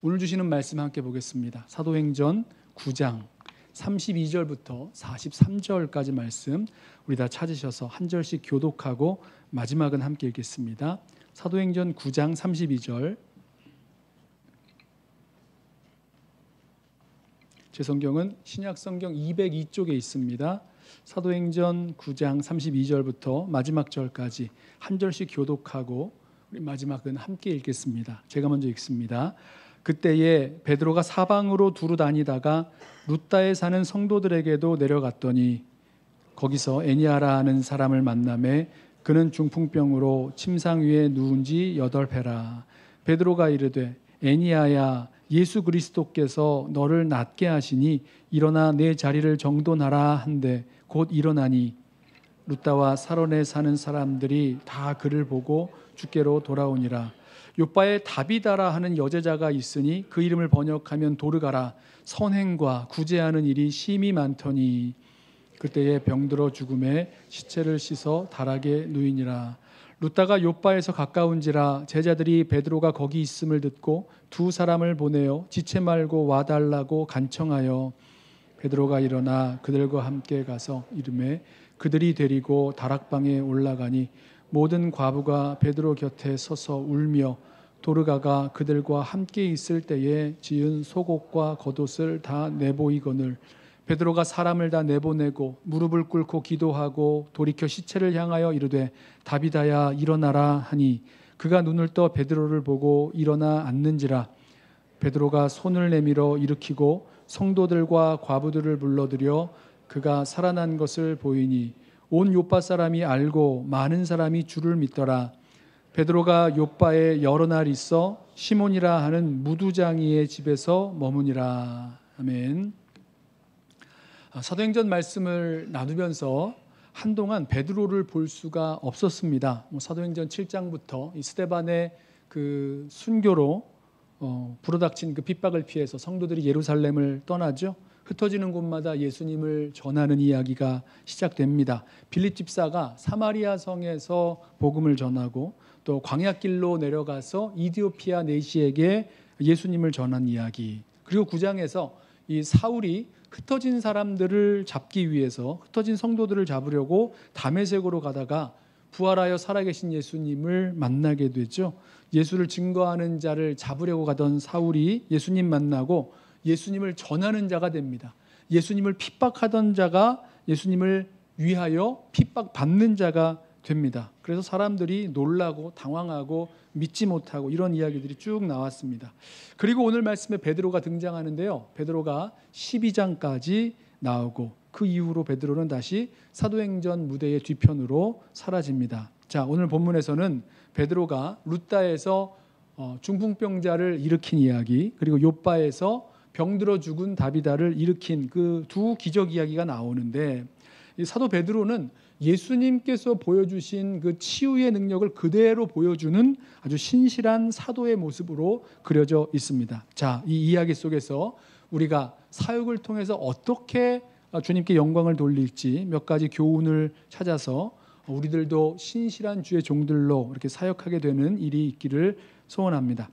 오늘 주시는 말씀 함께 보겠습니다. 사도행전 9장 32절부터 43절까지 말씀 우리 다 찾으셔서 한 절씩 교독하고 마지막은 함께 읽겠습니다. 사도행전 9장 32절. 제 성경은 신약성경 202쪽에 있습니다. 사도행전 9장 32절부터 마지막 절까지 한 절씩 교독하고 우리 마지막은 함께 읽겠습니다. 제가 먼저 읽습니다. 그때에 베드로가 사방으로 두루 다니다가 루다에 사는 성도들에게도 내려갔더니 거기서 에니아라 하는 사람을 만나매 그는 중풍병으로 침상 위에 누운 지 8회라. 베드로가 이르되 에니아야, 예수 그리스도께서 너를 낫게 하시니 일어나 내 자리를 정돈하라 한데 곧 일어나니 루다와 사론에 사는 사람들이 다 그를 보고 주께로 돌아오니라. 요바에 다비다라 하는 여제자가 있으니 그 이름을 번역하면 도르가라. 선행과 구제하는 일이 심히 많더니 그때에 병들어 죽음에 시체를 씻어 다락에 누이니라. 루다가 요바에서 가까운지라 제자들이 베드로가 거기 있음을 듣고 두 사람을 보내어 지체 말고 와달라고 간청하여 베드로가 일어나 그들과 함께 가서 이르매 그들이 데리고 다락방에 올라가니 모든 과부가 베드로 곁에 서서 울며 도르가가 그들과 함께 있을 때에 지은 속옷과 겉옷을 다 내보이거늘 베드로가 사람을 다 내보내고 무릎을 꿇고 기도하고 돌이켜 시체를 향하여 이르되 다비다야 일어나라 하니 그가 눈을 떠 베드로를 보고 일어나 앉는지라. 베드로가 손을 내밀어 일으키고 성도들과 과부들을 불러들여 그가 살아난 것을 보이니 온 요파 사람이 알고 많은 사람이 주를 믿더라. 베드로가 요파에 여러 날 있어 시몬이라 하는 무두장이의 집에서 머무니라. 아멘. 사도행전 말씀을 나누면서 한동안 베드로를 볼 수가 없었습니다. 사도행전 7장부터 이 스데반의 그 순교로 불어닥친 그 핍박을 피해서 성도들이 예루살렘을 떠나죠. 흩어지는 곳마다 예수님을 전하는 이야기가 시작됩니다. 빌립 집사가 사마리아 성에서 복음을 전하고 또 광야길로 내려가서 이디오피아 내시에게 예수님을 전한 이야기. 그리고 9장에서 이 사울이 흩어진 사람들을 잡기 위해서 흩어진 성도들을 잡으려고 다메섹으로 가다가 부활하여 살아계신 예수님을 만나게 되죠. 예수를 증거하는 자를 잡으려고 가던 사울이 예수님 만나고 예수님을 전하는 자가 됩니다. 예수님을 핍박하던 자가 예수님을 위하여 핍박받는 자가 됩니다. 그래서 사람들이 놀라고 당황하고 믿지 못하고 이런 이야기들이 쭉 나왔습니다. 그리고 오늘 말씀에 베드로가 등장하는데요. 베드로가 12장까지 나오고 그 이후로 베드로는 다시 사도행전 무대의 뒤편으로 사라집니다. 자, 오늘 본문에서는 베드로가 루다에서 중풍병자를 일으킨 이야기, 그리고 요바에서 병들어 죽은 다비다를 일으킨 그 두 기적 이야기가 나오는데 이 사도 베드로는 예수님께서 보여주신 그 치유의 능력을 그대로 보여주는 아주 신실한 사도의 모습으로 그려져 있습니다. 자, 이 이야기 속에서 우리가 사역을 통해서 어떻게 주님께 영광을 돌릴지 몇 가지 교훈을 찾아서 우리들도 신실한 주의 종들로 이렇게 사역하게 되는 일이 있기를 소원합니다.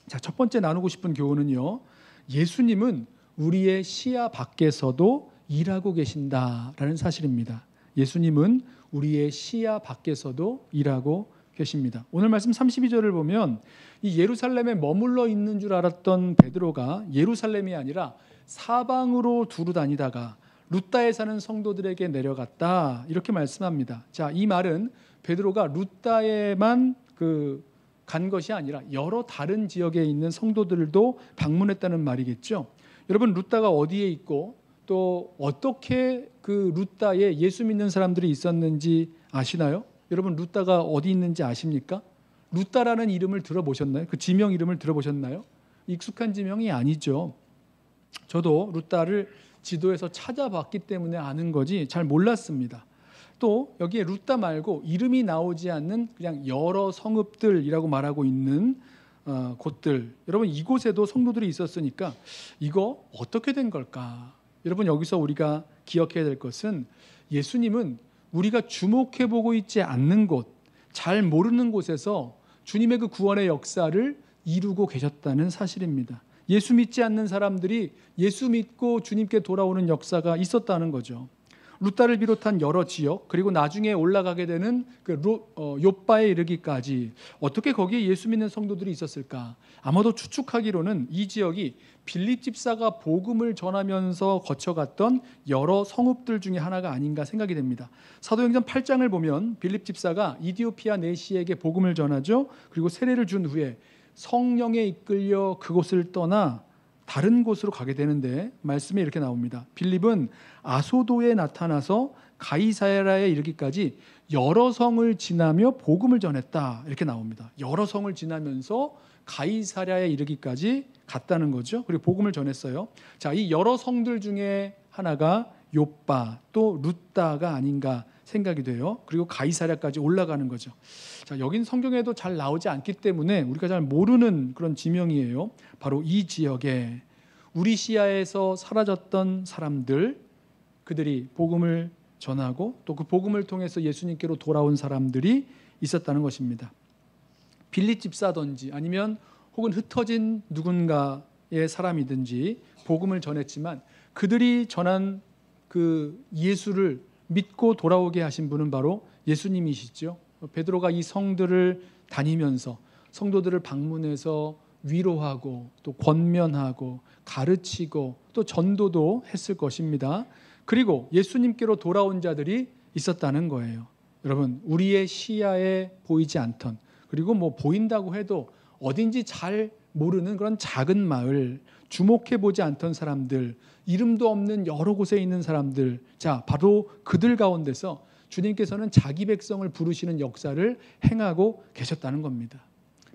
자, 첫 번째 나누고 싶은 교훈은요. 예수님은 우리의 시야 밖에서도 일하고 계신다라는 사실입니다. 예수님은 우리의 시야 밖에서도 일하고 계십니다. 오늘 말씀 32절을 보면 이 예루살렘에 머물러 있는 줄 알았던 베드로가 예루살렘이 아니라 사방으로 두루 다니다가 루다에 사는 성도들에게 내려갔다 이렇게 말씀합니다. 자, 이 말은 베드로가 루다에만 간 것이 아니라 여러 다른 지역에 있는 성도들도 방문했다는 말이겠죠. 여러분, 루다가 어디에 있고 또 어떻게 그 루다에 예수 믿는 사람들이 있었는지 아시나요? 여러분, 루다가 어디 있는지 아십니까? 루다라는 이름을 들어보셨나요? 그 지명 이름을 들어보셨나요? 익숙한 지명이 아니죠. 저도 루다를 지도에서 찾아봤기 때문에 아는 거지 잘 몰랐습니다. 또 여기에 루다 말고 이름이 나오지 않는 그냥 여러 성읍들이라고 말하고 있는 곳들, 여러분 이곳에도 성도들이 있었으니까 이거 어떻게 된 걸까? 여러분, 여기서 우리가 기억해야 될 것은 예수님은 우리가 주목해보고 있지 않는 곳, 잘 모르는 곳에서 주님의 그 구원의 역사를 이루고 계셨다는 사실입니다. 예수 믿지 않는 사람들이 예수 믿고 주님께 돌아오는 역사가 있었다는 거죠. 루따를 비롯한 여러 지역, 그리고 나중에 올라가게 되는 욥바에 이르기까지 어떻게 거기에 예수 믿는 성도들이 있었을까? 아마도 추측하기로는 이 지역이 빌립 집사가 복음을 전하면서 거쳐갔던 여러 성읍들 중에 하나가 아닌가 생각이 됩니다. 사도행전 8장을 보면 빌립 집사가 이디오피아 내시에게 복음을 전하죠. 그리고 세례를 준 후에 성령에 이끌려 그곳을 떠나 다른 곳으로 가게 되는데 말씀에 이렇게 나옵니다. 빌립은 아소도에 나타나서 가이사랴에 이르기까지 여러 성을 지나며 복음을 전했다, 이렇게 나옵니다. 여러 성을 지나면서 가이사랴에 이르기까지 갔다는 거죠. 그리고 복음을 전했어요. 자, 이 여러 성들 중에 하나가 욥바 또 루따가 아닌가 생각이 돼요. 그리고 가이사랴까지 올라가는 거죠. 자, 여긴 성경에도 잘 나오지 않기 때문에 우리가 잘 모르는 그런 지명이에요. 바로 이 지역에 우리 시야에서 사라졌던 사람들, 그들이 복음을 전하고 또 그 복음을 통해서 예수님께로 돌아온 사람들이 있었다는 것입니다. 빌립 집사든지 아니면 혹은 흩어진 누군가의 사람이든지 복음을 전했지만 그들이 전한 그 예수를 믿고 돌아오게 하신 분은 바로 예수님이시죠. 베드로가 이 성들을 다니면서 성도들을 방문해서 위로하고 또 권면하고 가르치고 또 전도도 했을 것입니다. 그리고 예수님께로 돌아온 자들이 있었다는 거예요. 여러분, 우리의 시야에 보이지 않던, 그리고 뭐 보인다고 해도 어딘지 잘 모르는 그런 작은 마을, 주목해 보지 않던 사람들, 이름도 없는 여러 곳에 있는 사람들, 자, 바로 그들 가운데서 주님께서는 자기 백성을 부르시는 역사를 행하고 계셨다는 겁니다.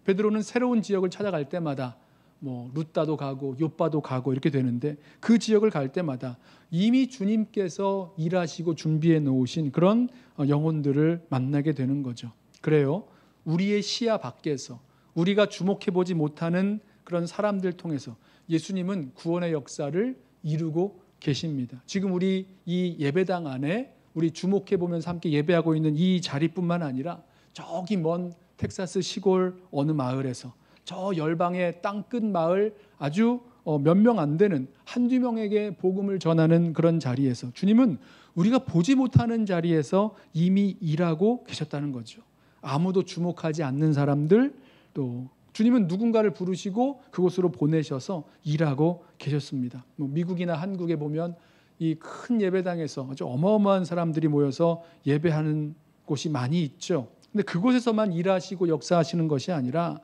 베드로는 새로운 지역을 찾아갈 때마다 뭐 루따도 가고 욥바도 가고 이렇게 되는데, 그 지역을 갈 때마다 이미 주님께서 일하시고 준비해 놓으신 그런 영혼들을 만나게 되는 거죠. 그래요, 우리의 시야 밖에서 우리가 주목해 보지 못하는 그런 사람들 통해서 예수님은 구원의 역사를 이루고 계십니다. 지금 우리 이 예배당 안에 우리 주목해 보면서 함께 예배하고 있는 이 자리뿐만 아니라 저기 먼 텍사스 시골 어느 마을에서 저 열방의 땅끝 마을 아주 몇 명 안 되는 한두 명에게 복음을 전하는 그런 자리에서 주님은 우리가 보지 못하는 자리에서 이미 일하고 계셨다는 거죠. 아무도 주목하지 않는 사람들, 또 주님은 누군가를 부르시고 그곳으로 보내셔서 일하고 계셨습니다. 미국이나 한국에 보면 이 큰 예배당에서 아주 어마어마한 사람들이 모여서 예배하는 곳이 많이 있죠. 근데 그곳에서만 일하시고 역사하시는 것이 아니라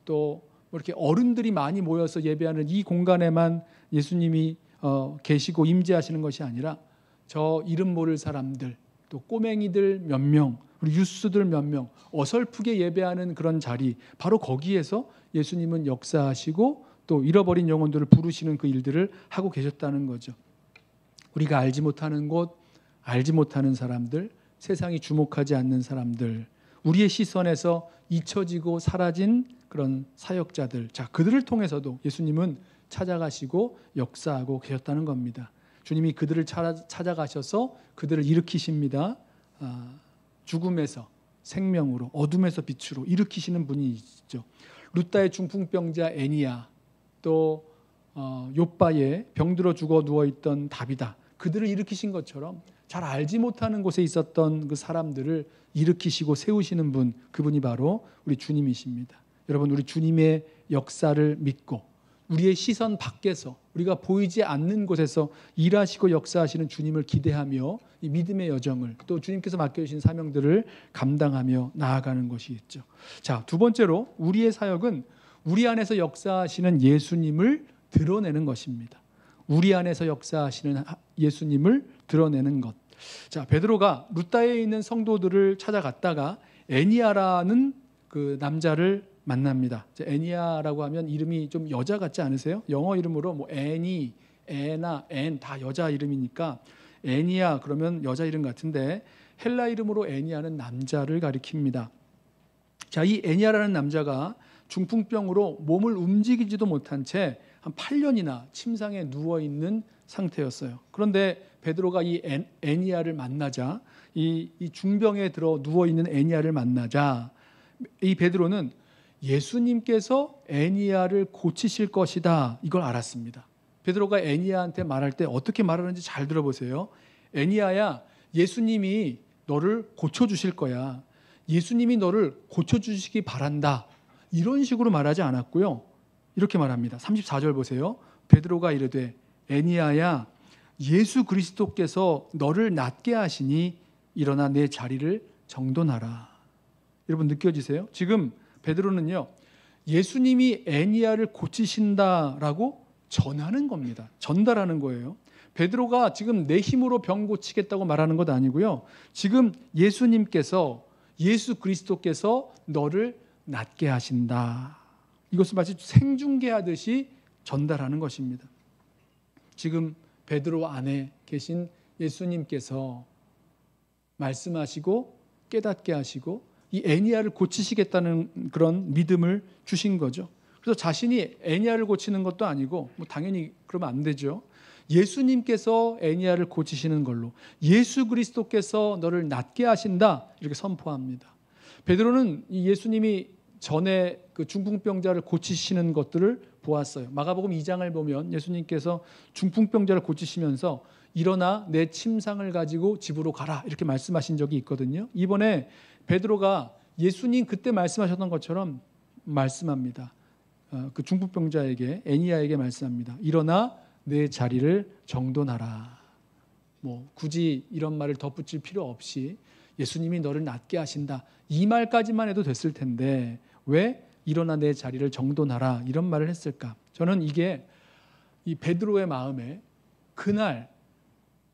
또 이렇게 어른들이 많이 모여서 예배하는 이 공간에만 예수님이 계시고 임재하시는 것이 아니라 저 이름 모를 사람들, 또 꼬맹이들 몇 명, 우리 유스들 몇 명 어설프게 예배하는 그런 자리, 바로 거기에서 예수님은 역사하시고 또 잃어버린 영혼들을 부르시는 그 일들을 하고 계셨다는 거죠. 우리가 알지 못하는 곳, 알지 못하는 사람들, 세상이 주목하지 않는 사람들, 우리의 시선에서 잊혀지고 사라진 그런 사역자들, 자, 그들을 통해서도 예수님은 찾아가시고 역사하고 계셨다는 겁니다. 주님이 그들을 찾아가셔서 그들을 일으키십니다. 죽음에서 생명으로, 어둠에서 빛으로 일으키시는 분이시죠. 루따의 중풍병자 애니야, 또 욥바의 병들어 죽어 누워있던 다비다, 그들을 일으키신 것처럼 잘 알지 못하는 곳에 있었던 그 사람들을 일으키시고 세우시는 분, 그분이 바로 우리 주님이십니다. 여러분, 우리 주님의 역사를 믿고 우리의 시선 밖에서 우리가 보이지 않는 곳에서 일하시고 역사하시는 주님을 기대하며 이 믿음의 여정을, 또 주님께서 맡겨주신 사명들을 감당하며 나아가는 것이 있죠. 자, 두 번째로 우리의 사역은 우리 안에서 역사하시는 예수님을 드러내는 것입니다. 우리 안에서 역사하시는 예수님을 드러내는 것. 자, 베드로가 루따에 있는 성도들을 찾아갔다가 애니야라는 그 남자를 만납니다. 애니야라고 하면 이름이 좀 여자 같지 않으세요? 영어 이름으로 뭐 애니, 애나, 앤 다 여자 이름이니까 애니야 그러면 여자 이름 같은데, 헬라 이름으로 애니야는 남자를 가리킵니다. 자, 이 애니야라는 남자가 중풍병으로 몸을 움직이지도 못한 채 한 8년이나 침상에 누워있는 상태였어요. 그런데 베드로가 이 애니야를 만나자, 이 중병에 들어 누워있는 애니야를 만나자 이 베드로는 예수님께서 애니야를 고치실 것이다. 이걸 알았습니다. 베드로가 애니야한테 말할 때 어떻게 말하는지 잘 들어보세요. 애니야야, 예수님이 너를 고쳐주실 거야. 예수님이 너를 고쳐주시기 바란다. 이런 식으로 말하지 않았고요. 이렇게 말합니다. 34절 보세요. 베드로가 이르되 애니야야, 예수 그리스도께서 너를 낫게 하시니 일어나 내 자리를 정돈하라. 여러분 느껴지세요? 지금 베드로는요, 예수님이 애니야를 고치신다라고 전하는 겁니다. 전달하는 거예요. 베드로가 지금 내 힘으로 병 고치겠다고 말하는 것 아니고요. 지금 예수님께서, 예수 그리스도께서 너를 낫게 하신다. 이것을 마치 생중계하듯이 전달하는 것입니다. 지금 베드로 안에 계신 예수님께서 말씀하시고 깨닫게 하시고 이 애니야를 고치시겠다는 그런 믿음을 주신 거죠. 그래서 자신이 애니야를 고치는 것도 아니고 당연히 그러면 안 되죠. 예수님께서 애니야를 고치시는 걸로, 예수 그리스도께서 너를 낫게 하신다, 이렇게 선포합니다. 베드로는 이 예수님이 전에 그 중풍병자를 고치시는 것들을 보았어요. 마가복음 2장을 보면 예수님께서 중풍병자를 고치시면서 일어나 내 침상을 가지고 집으로 가라, 이렇게 말씀하신 적이 있거든요. 이번에 베드로가 예수님 그때 말씀하셨던 것처럼 말씀합니다. 그 중풍병자에게, 애니야에게 말씀합니다. 일어나 내 자리를 정돈하라. 굳이 이런 말을 덧붙일 필요 없이 예수님이 너를 낫게 하신다, 이 말까지만 해도 됐을 텐데 왜 일어나 내 자리를 정돈하라 이런 말을 했을까? 저는 이게 이 베드로의 마음에 그날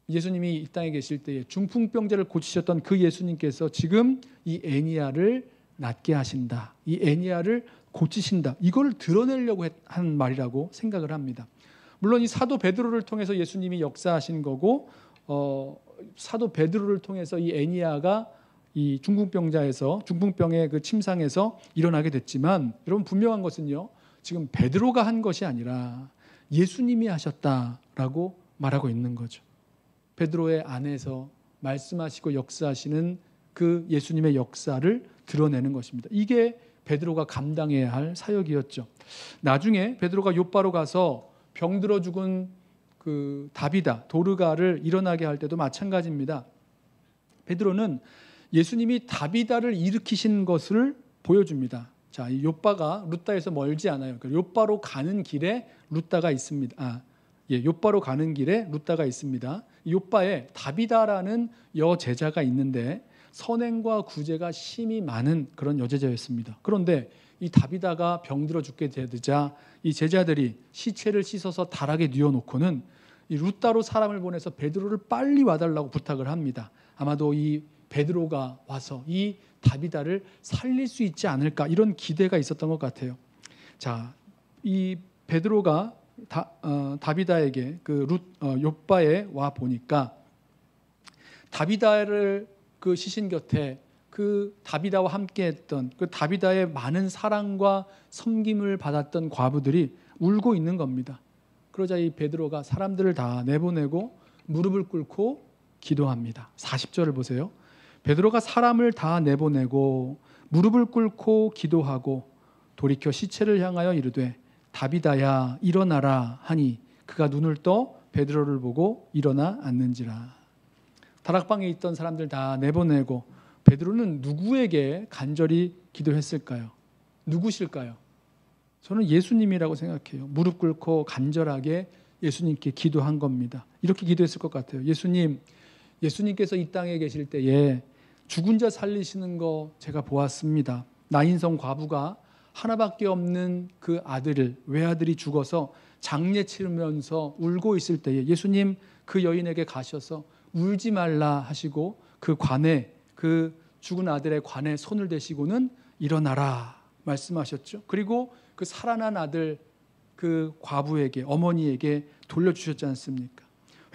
예수님이 이 땅에 계실 때에 중풍병자를 고치셨던 그 예수님께서 지금 이 애니야를 낫게 하신다, 이 애니야를 고치신다, 이걸 드러내려고 한 말이라고 생각을 합니다. 물론 이 사도 베드로를 통해서 예수님이 역사하신 거고, 사도 베드로를 통해서 이 애니야가 이 중풍병의 그 침상에서 일어나게 됐지만, 여러분 분명한 것은요, 지금 베드로가 한 것이 아니라 예수님이 하셨다라고 말하고 있는 거죠. 베드로의 안에서 말씀하시고 역사하시는 그 예수님의 역사를 드러내는 것입니다. 이게 베드로가 감당해야 할 사역이었죠. 나중에 베드로가 욥바로 가서 병들어 죽은 그 다비다, 도르가를 일어나게 할 때도 마찬가지입니다. 베드로는 예수님이 다비다를 일으키신 것을 보여줍니다. 자, 이 욥바가 룻다에서 멀지 않아요. 욥바로 가는 길에 룻다가 있습니다. 욥바로 가는 길에 룻다가 있습니다. 욥바에 다비다라는 여제자가 있는데 선행과 구제가 심히 많은 그런 여제자였습니다. 그런데 이 다비다가 병들어 죽게 되자 이 제자들이 시체를 씻어서 다락에 뉘어놓고는 이 룻다로 사람을 보내서 베드로를 빨리 와달라고 부탁을 합니다. 아마도 이 베드로가 와서 이 다비다를 살릴 수 있지 않을까, 이런 기대가 있었던 것 같아요. 자, 이 베드로가 다비다에게 그 욥바에 와 보니까 다비다를 그 시신 곁에 그 다비다와 함께했던 그 다비다의 많은 사랑과 섬김을 받았던 과부들이 울고 있는 겁니다. 그러자 이 베드로가 사람들을 다 내보내고 무릎을 꿇고 기도합니다. 40절을 보세요. 베드로가 사람을 다 내보내고 무릎을 꿇고 기도하고 돌이켜 시체를 향하여 이르되 다비다야 일어나라 하니 그가 눈을 떠 베드로를 보고 일어나 앉는지라. 다락방에 있던 사람들 다 내보내고 베드로는 누구에게 간절히 기도했을까요? 누구실까요? 저는 예수님이라고 생각해요. 무릎 꿇고 간절하게 예수님께 기도한 겁니다. 이렇게 기도했을 것 같아요. 예수님께서 이 땅에 계실 때에 죽은 자 살리시는 거 제가 보았습니다. 나인성 과부가 하나밖에 없는 그 아들을, 외아들이 죽어서 장례 치르면서 울고 있을 때에 예수님 그 여인에게 가셔서 울지 말라 하시고 그 관에, 그 죽은 아들의 관에 손을 대시고는 일어나라 말씀하셨죠. 그리고 그 살아난 아들 그 과부에게, 어머니에게 돌려주셨지 않습니까?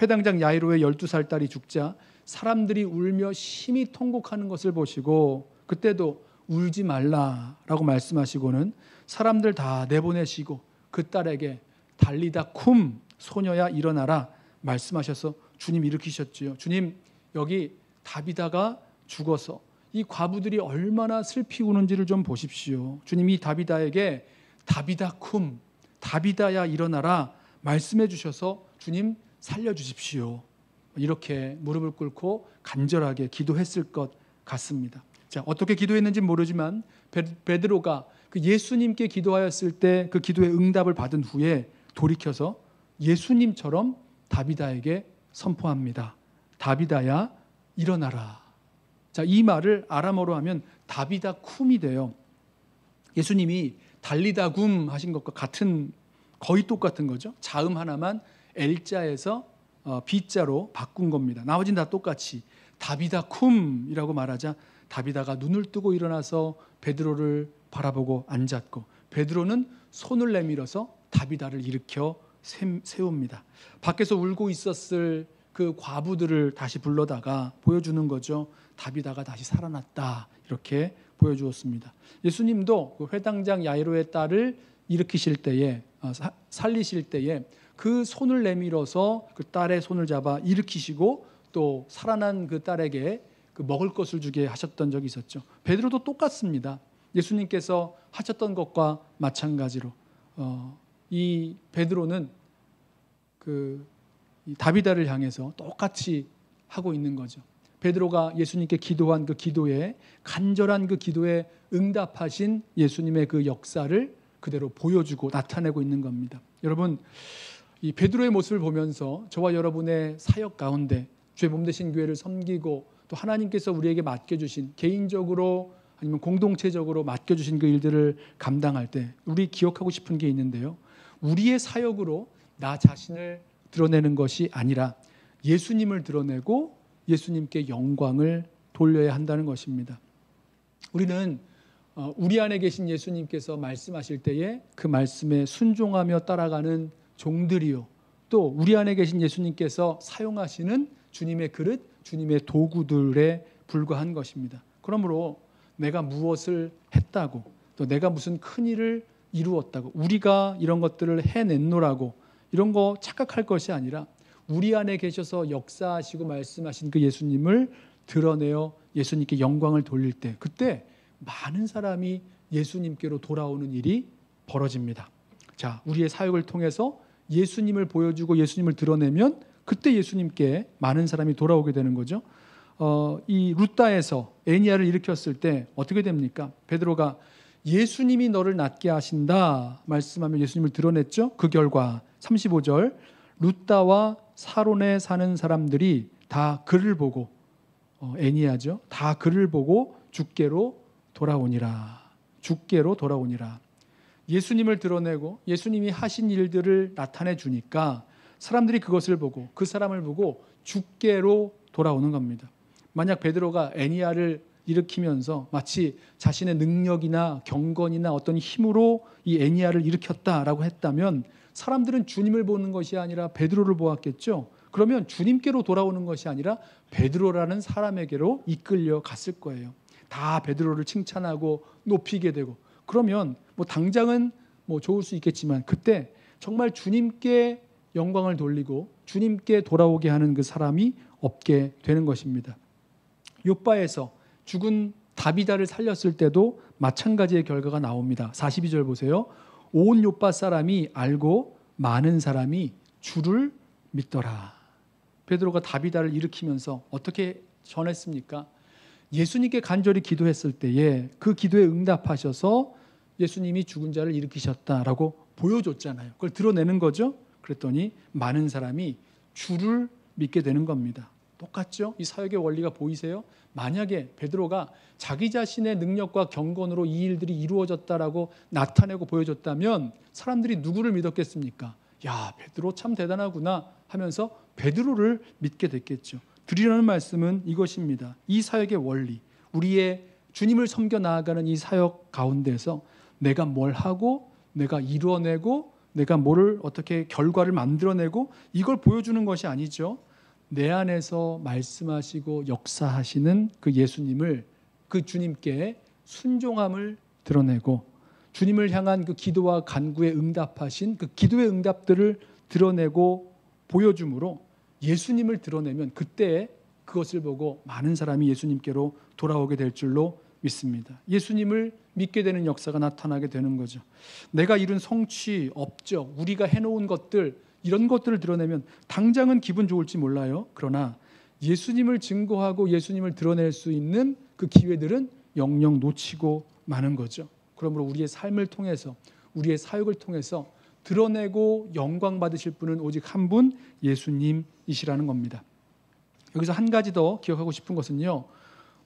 회당장 야이로의 12살 딸이 죽자 사람들이 울며 심히 통곡하는 것을 보시고 그때도 울지 말라라고 말씀하시고는 사람들 다 내보내시고 그 딸에게 달리다 쿰, 소녀야 일어나라 말씀하셔서 주님 일으키셨지요. 주님, 여기 다비다가 죽어서 이 과부들이 얼마나 슬피 우는지를 좀 보십시오. 주님이 다비다에게 다비다 쿰, 다비다야 일어나라 말씀해 주셔서 주님 살려주십시오. 이렇게 무릎을 꿇고 간절하게 기도했을 것 같습니다. 자, 어떻게 기도했는지 모르지만 베드로가 그 예수님께 기도하였을 때 그 기도의 응답을 받은 후에 돌이켜서 예수님처럼 다비다에게 선포합니다. 다비다야 일어나라. 자, 이 말을 아람어로 하면 다비다 쿰이 돼요. 예수님이 달리다굼 하신 것과 같은, 거의 똑같은 거죠. 자음 하나만 L자에서 B자로 바꾼 겁니다. 나머지는 다 똑같이 다비다 쿰이라고 말하자 다비다가 눈을 뜨고 일어나서 베드로를 바라보고 앉았고, 베드로는 손을 내밀어서 다비다를 일으켜 세웁니다. 밖에서 울고 있었을 그 과부들을 다시 불러다가 보여주는 거죠. 다비다가 다시 살아났다, 이렇게 보여주었습니다. 예수님도 그 회당장 야이로의 딸을 일으키실 때에, 살리실 때에 그 손을 내밀어서 그 딸의 손을 잡아 일으키시고 또 살아난 그 딸에게 그 먹을 것을 주게 하셨던 적이 있었죠. 베드로도 똑같습니다. 예수님께서 하셨던 것과 마찬가지로 이 베드로는 이 다비다를 향해서 똑같이 하고 있는 거죠. 베드로가 예수님께 기도한 그 기도에, 간절한 그 기도에 응답하신 예수님의 그 역사를 그대로 보여주고 나타내고 있는 겁니다. 여러분, 이 베드로의 모습을 보면서 저와 여러분의 사역 가운데 주의 몸 되신 교회를 섬기고 또 하나님께서 우리에게 맡겨주신, 개인적으로 아니면 공동체적으로 맡겨주신 그 일들을 감당할 때 우리 기억하고 싶은 게 있는데요. 우리의 사역으로 나 자신을 드러내는 것이 아니라 예수님을 드러내고 예수님께 영광을 돌려야 한다는 것입니다. 우리는 우리 안에 계신 예수님께서 말씀하실 때에 그 말씀에 순종하며 따라가는 종들이요, 또 우리 안에 계신 예수님께서 사용하시는 주님의 그릇, 주님의 도구들에 불과한 것입니다. 그러므로 내가 무엇을 했다고, 또 내가 무슨 큰 일을 이루었다고, 우리가 이런 것들을 해냈노라고 이런 거 착각할 것이 아니라 우리 안에 계셔서 역사하시고 말씀하신 그 예수님을 드러내어 예수님께 영광을 돌릴 때, 그때 많은 사람이 예수님께로 돌아오는 일이 벌어집니다. 자, 우리의 사역을 통해서 예수님을 보여주고 예수님을 드러내면 그때 예수님께 많은 사람이 돌아오게 되는 거죠. 이 루다에서 애니야를 일으켰을 때 어떻게 됩니까? 베드로가 예수님이 너를 낫게 하신다 말씀하며 예수님을 드러냈죠. 그 결과 35절, 루다와 사론에 사는 사람들이 다 그를 보고, 애니야죠, 다 그를 보고 주께로 돌아오니라. 주께로 돌아오니라. 예수님을 드러내고 예수님이 하신 일들을 나타내 주니까 사람들이 그것을 보고 그 사람을 보고 주께로 돌아오는 겁니다. 만약 베드로가 애니야를 일으키면서 마치 자신의 능력이나 경건이나 어떤 힘으로 이 애니야를 일으켰다라고 했다면 사람들은 주님을 보는 것이 아니라 베드로를 보았겠죠. 그러면 주님께로 돌아오는 것이 아니라 베드로라는 사람에게로 이끌려 갔을 거예요. 다 베드로를 칭찬하고 높이게 되고, 그러면 당장은 좋을 수 있겠지만 그때 정말 주님께 영광을 돌리고 주님께 돌아오게 하는 그 사람이 없게 되는 것입니다. 욥바에서 죽은 다비다를 살렸을 때도 마찬가지의 결과가 나옵니다. 42절 보세요. 온 욥바 사람이 알고 많은 사람이 주를 믿더라. 베드로가 다비다를 일으키면서 어떻게 전했습니까? 예수님께 간절히 기도했을 때에 그 기도에 응답하셔서 예수님이 죽은 자를 일으키셨다라고 보여줬잖아요. 그걸 드러내는 거죠. 그랬더니 많은 사람이 주를 믿게 되는 겁니다. 똑같죠? 이 사역의 원리가 보이세요? 만약에 베드로가 자기 자신의 능력과 경건으로 이 일들이 이루어졌다라고 나타내고 보여줬다면 사람들이 누구를 믿었겠습니까? 야, 베드로 참 대단하구나 하면서 베드로를 믿게 됐겠죠. 드리려는 말씀은 이것입니다. 이 사역의 원리, 우리의 주님을 섬겨 나아가는 이 사역 가운데서 내가 뭘 하고 내가 이루어내고 내가 뭐를 어떻게 결과를 만들어내고 이걸 보여주는 것이 아니죠. 내 안에서 말씀하시고 역사하시는 그 예수님을, 그 주님께 순종함을 드러내고 주님을 향한 그 기도와 간구에 응답하신 그 기도의 응답들을 드러내고 보여줌으로 예수님을 드러내면 그때 그것을 보고 많은 사람이 예수님께로 돌아오게 될 줄로 믿습니다. 예수님을 믿게 되는 역사가 나타나게 되는 거죠. 내가 이룬 성취, 업적, 우리가 해놓은 것들, 이런 것들을 드러내면 당장은 기분 좋을지 몰라요. 그러나 예수님을 증거하고 예수님을 드러낼 수 있는 그 기회들은 영영 놓치고 마는 거죠. 그러므로 우리의 삶을 통해서, 우리의 사역을 통해서 드러내고 영광 받으실 분은 오직 한 분, 예수님이시라는 겁니다. 여기서 한 가지 더 기억하고 싶은 것은요,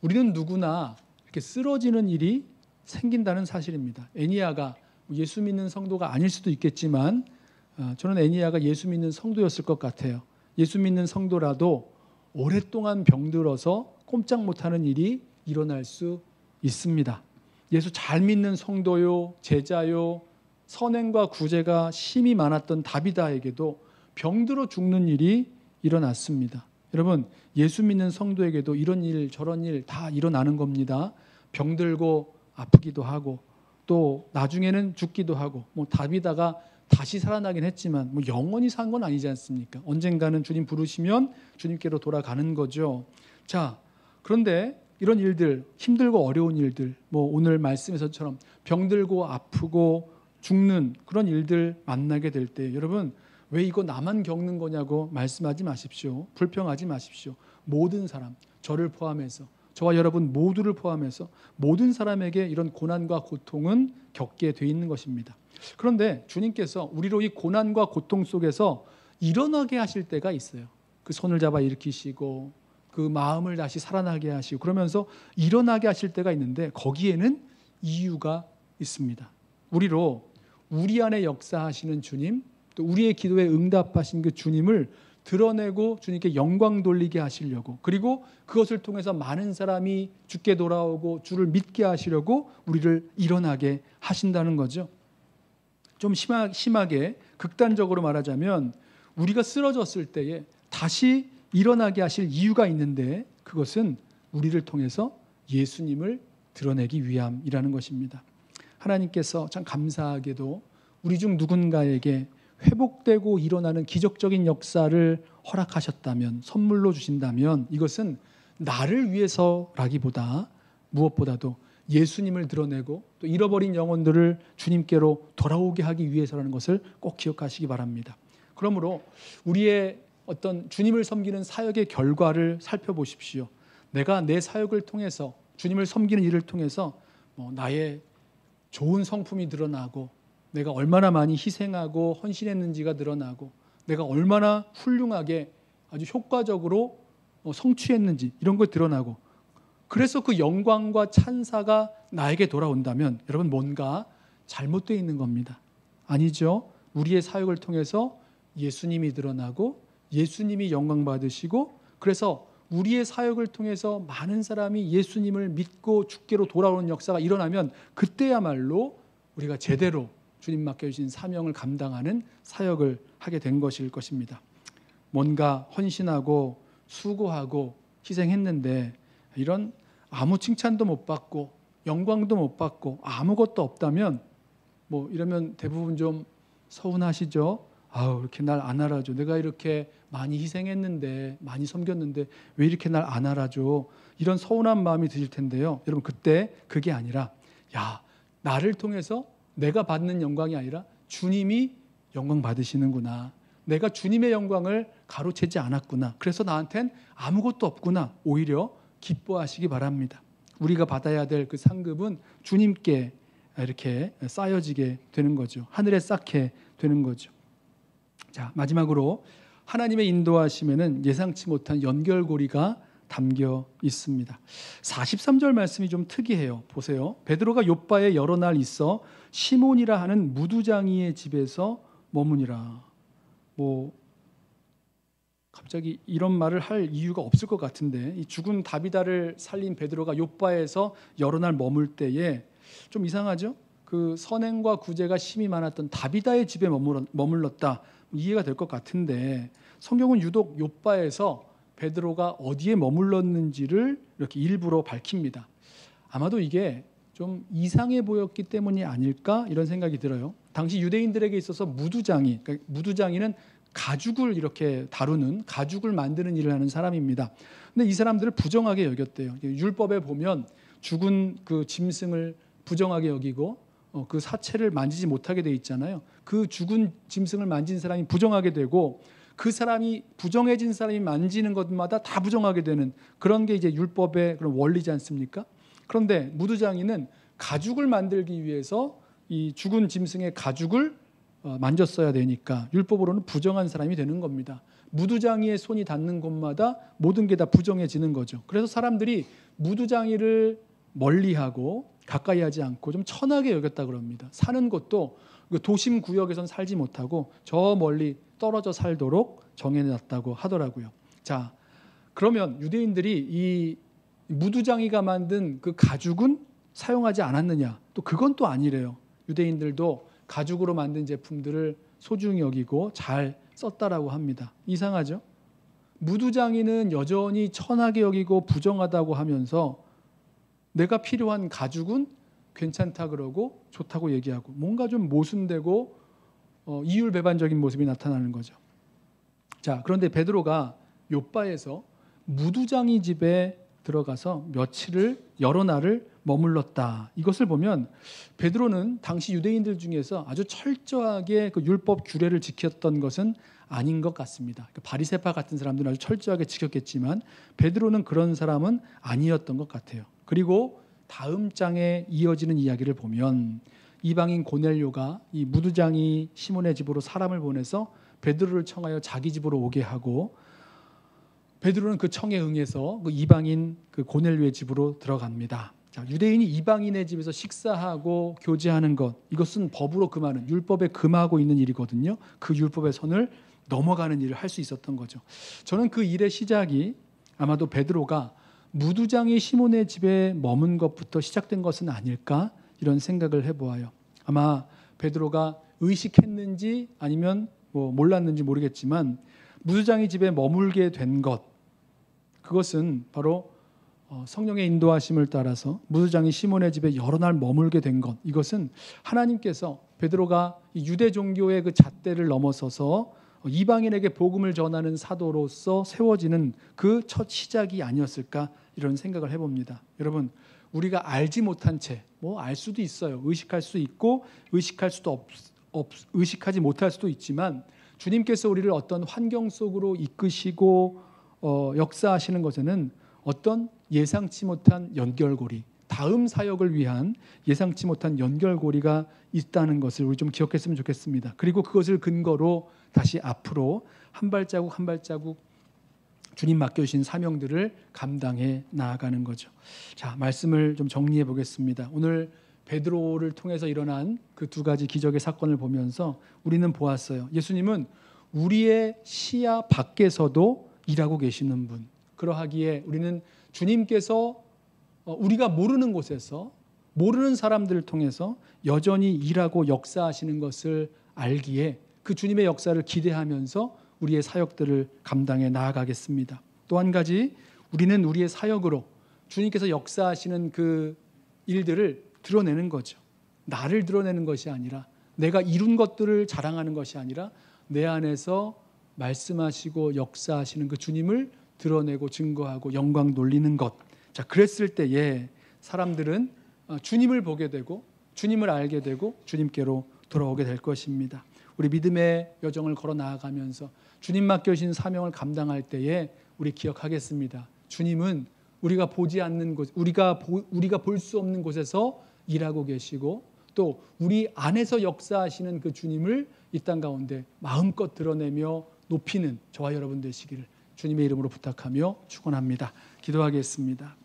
우리는 누구나 이렇게 쓰러지는 일이 생긴다는 사실입니다. 애니야가 예수 믿는 성도가 아닐 수도 있겠지만 저는 애니야가 예수 믿는 성도였을 것 같아요. 예수 믿는 성도라도 오랫동안 병들어서 꼼짝 못하는 일이 일어날 수 있습니다. 예수 잘 믿는 성도요, 제자요, 선행과 구제가 심히 많았던 다비다에게도 병들어 죽는 일이 일어났습니다. 여러분, 예수 믿는 성도에게도 이런 일 저런 일 다 일어나는 겁니다. 병들고 아프기도 하고 또 나중에는 죽기도 하고, 다비다가 다시 살아나긴 했지만 영원히 산 건 아니지 않습니까? 언젠가는 주님 부르시면 주님께로 돌아가는 거죠. 자, 그런데 이런 일들, 힘들고 어려운 일들, 오늘 말씀에서처럼 병들고 아프고 죽는 그런 일들 만나게 될 때, 여러분, 왜 이거 나만 겪는 거냐고 말씀하지 마십시오. 불평하지 마십시오. 모든 사람, 저를 포함해서, 저와 여러분 모두를 포함해서 모든 사람에게 이런 고난과 고통은 겪게 돼 있는 것입니다. 그런데 주님께서 우리로 이 고난과 고통 속에서 일어나게 하실 때가 있어요. 그 손을 잡아 일으키시고 그 마음을 다시 살아나게 하시고 그러면서 일어나게 하실 때가 있는데, 거기에는 이유가 있습니다. 우리로 우리 안에 역사하시는 주님, 또 우리의 기도에 응답하신 그 주님을 드러내고 주님께 영광 돌리게 하시려고, 그리고 그것을 통해서 많은 사람이 주께 돌아오고 주를 믿게 하시려고 우리를 일어나게 하신다는 거죠. 좀 심하게 극단적으로 말하자면 우리가 쓰러졌을 때에 다시 일어나게 하실 이유가 있는데, 그것은 우리를 통해서 예수님을 드러내기 위함이라는 것입니다. 하나님께서 참 감사하게도 우리 중 누군가에게 회복되고 일어나는 기적적인 역사를 허락하셨다면, 선물로 주신다면, 이것은 나를 위해서라기보다 무엇보다도 예수님을 드러내고 또 잃어버린 영혼들을 주님께로 돌아오게 하기 위해서라는 것을 꼭 기억하시기 바랍니다. 그러므로 우리의 어떤 주님을 섬기는 사역의 결과를 살펴보십시오. 내가 내 사역을 통해서, 주님을 섬기는 일을 통해서 나의 좋은 성품이 드러나고, 내가 얼마나 많이 희생하고 헌신했는지가 드러나고, 내가 얼마나 훌륭하게 아주 효과적으로 성취했는지 이런 걸 드러나고, 그래서 그 영광과 찬사가 나에게 돌아온다면 여러분, 뭔가 잘못되어 있는 겁니다. 아니죠. 우리의 사역을 통해서 예수님이 드러나고 예수님이 영광 받으시고, 그래서 우리의 사역을 통해서 많은 사람이 예수님을 믿고 주께로 돌아오는 역사가 일어나면, 그때야말로 우리가 제대로 주님 맡겨주신 사명을 감당하는 사역을 하게 된 것일 것입니다. 뭔가 헌신하고 수고하고 희생했는데 이런 아무 칭찬도 못 받고 영광도 못 받고 아무것도 없다면 이러면 대부분 좀 서운하시죠. 아우, 이렇게 날 안 알아줘. 내가 이렇게 많이 희생했는데, 많이 섬겼는데 왜 이렇게 날 안 알아줘. 이런 서운한 마음이 드실 텐데요. 여러분, 그때 그게 아니라, 나를 통해서 내가 받는 영광이 아니라 주님이 영광 받으시는구나. 내가 주님의 영광을 가로채지 않았구나. 그래서 나한텐 아무것도 없구나. 오히려 기뻐하시기 바랍니다. 우리가 받아야 될 그 상급은 주님께 이렇게 쌓여지게 되는 거죠. 하늘에 쌓게 되는 거죠. 자, 마지막으로 하나님의 인도하심에는 예상치 못한 연결고리가 담겨 있습니다. 43절 말씀이 좀 특이해요. 보세요. 베드로가 욥바에 여러 날 있어 시몬이라 하는 무두장이의 집에서 머무니라. 갑자기 이런 말을 할 이유가 없을 것 같은데, 이 죽은 다비다를 살린 베드로가 욥바에서 여러 날 머물 때에 좀 이상하죠? 그 선행과 구제가 심히 많았던 다비다의 집에 머물렀다. 이해가 될 것 같은데, 성경은 유독 욥바에서 베드로가 어디에 머물렀는지를 이렇게 일부러 밝힙니다. 아마도 이게 좀 이상해 보였기 때문이 아닐까 이런 생각이 들어요. 당시 유대인들에게 있어서 무두장이, 그러니까 무두장이는 가죽을 이렇게 다루는, 가죽을 만드는 일을 하는 사람입니다. 근데 이 사람들을 부정하게 여겼대요. 율법에 보면 죽은 그 짐승을 부정하게 여기고 그 사체를 만지지 못하게 돼 있잖아요. 그 죽은 짐승을 만진 사람이 부정하게 되고, 그 사람이 부정해진 사람이 만지는 것마다 다 부정하게 되는 그런 게 이제 율법의 그런 원리지 않습니까? 그런데 무두장이는 가죽을 만들기 위해서 이 죽은 짐승의 가죽을 만졌어야 되니까 율법으로는 부정한 사람이 되는 겁니다. 무두장이의 손이 닿는 곳마다 모든 게 다 부정해지는 거죠. 그래서 사람들이 무두장이를 멀리하고 가까이 하지 않고 좀 천하게 여겼다 그럽니다. 사는 곳도 도심 구역에선 살지 못하고 저 멀리 떨어져 살도록 정해놨다고 하더라고요. 자, 그러면 유대인들이 이 무두장이가 만든 그 가죽은 사용하지 않았느냐? 또 그건 또 아니래요. 유대인들도 가죽으로 만든 제품들을 소중히 여기고 잘 썼다라고 합니다. 이상하죠? 무두장이는 여전히 천하게 여기고 부정하다고 하면서 내가 필요한 가죽은 괜찮다 그러고 좋다고 얘기하고, 뭔가 좀 모순되고 이율배반적인 모습이 나타나는 거죠. 자, 그런데 베드로가 욥바에서 무두장이 집에 들어가서 며칠을 여러 날을 머물렀다. 이것을 보면 베드로는 당시 유대인들 중에서 아주 철저하게 그 율법 규례를 지켰던 것은 아닌 것 같습니다. 바리새파 같은 사람들은 아주 철저하게 지켰겠지만 베드로는 그런 사람은 아니었던 것 같아요. 그리고 다음 장에 이어지는 이야기를 보면 이방인 고넬료가 이 무두장이 시몬의 집으로 사람을 보내서 베드로를 청하여 자기 집으로 오게 하고, 베드로는 그 청에 응해서 그 이방인 그 고넬료의 집으로 들어갑니다. 자, 유대인이 이방인의 집에서 식사하고 교제하는 것, 이것은 법으로 금하는, 율법에 금하고 있는 일이거든요. 그 율법의 선을 넘어가는 일을 할 수 있었던 거죠. 저는 그 일의 시작이 아마도 베드로가 무두장이 시몬의 집에 머문 것부터 시작된 것은 아닐까, 이런 생각을 해보아요. 아마 베드로가 의식했는지 아니면 몰랐는지 모르겠지만 무두장이 집에 머물게 된 것, 그것은 바로 성령의 인도하심을 따라서 무두장이 시몬의 집에 여러 날 머물게 된 것, 이것은 하나님께서 베드로가 유대 종교의 그 잣대를 넘어서서 이방인에게 복음을 전하는 사도로서 세워지는 그 첫 시작이 아니었을까, 이런 생각을 해봅니다. 여러분, 우리가 알지 못한 채, 알 수도 있어요. 의식할 수 있고 의식할 수도 의식하지 못할 수도 있지만 주님께서 우리를 어떤 환경 속으로 이끄시고 역사하시는 것에는 어떤 예상치 못한 연결고리, 다음 사역을 위한 예상치 못한 연결고리가 있다는 것을 우리 좀 기억했으면 좋겠습니다. 그리고 그것을 근거로 다시 앞으로 한 발자국 한 발자국 주님 맡겨주신 사명들을 감당해 나아가는 거죠. 자, 말씀을 좀 정리해 보겠습니다. 오늘 베드로를 통해서 일어난 그 두 가지 기적의 사건을 보면서 우리는 보았어요. 예수님은 우리의 시야 밖에서도 일하고 계시는 분. 그러하기에 우리는 주님께서 우리가 모르는 곳에서 모르는 사람들을 통해서 여전히 일하고 역사하시는 것을 알기에 그 주님의 역사를 기대하면서 우리의 사역들을 감당해 나아가겠습니다. 또 한 가지, 우리는 우리의 사역으로 주님께서 역사하시는 그 일들을 드러내는 거죠. 나를 드러내는 것이 아니라, 내가 이룬 것들을 자랑하는 것이 아니라 내 안에서 말씀하시고 역사하시는 그 주님을 드러내고 증거하고 영광 돌리는 것. 자, 그랬을 때에 사람들은 주님을 보게 되고 주님을 알게 되고 주님께로 돌아오게 될 것입니다. 우리 믿음의 여정을 걸어 나아가면서 주님 맡겨주신 사명을 감당할 때에 우리 기억하겠습니다. 주님은 우리가 보지 않는 곳, 우리가 볼 수 없는 곳에서 일하고 계시고, 또 우리 안에서 역사하시는 그 주님을 이 땅 가운데 마음껏 드러내며 높이는 저와 여러분 되시기를 주님의 이름으로 부탁하며 축원합니다. 기도하겠습니다.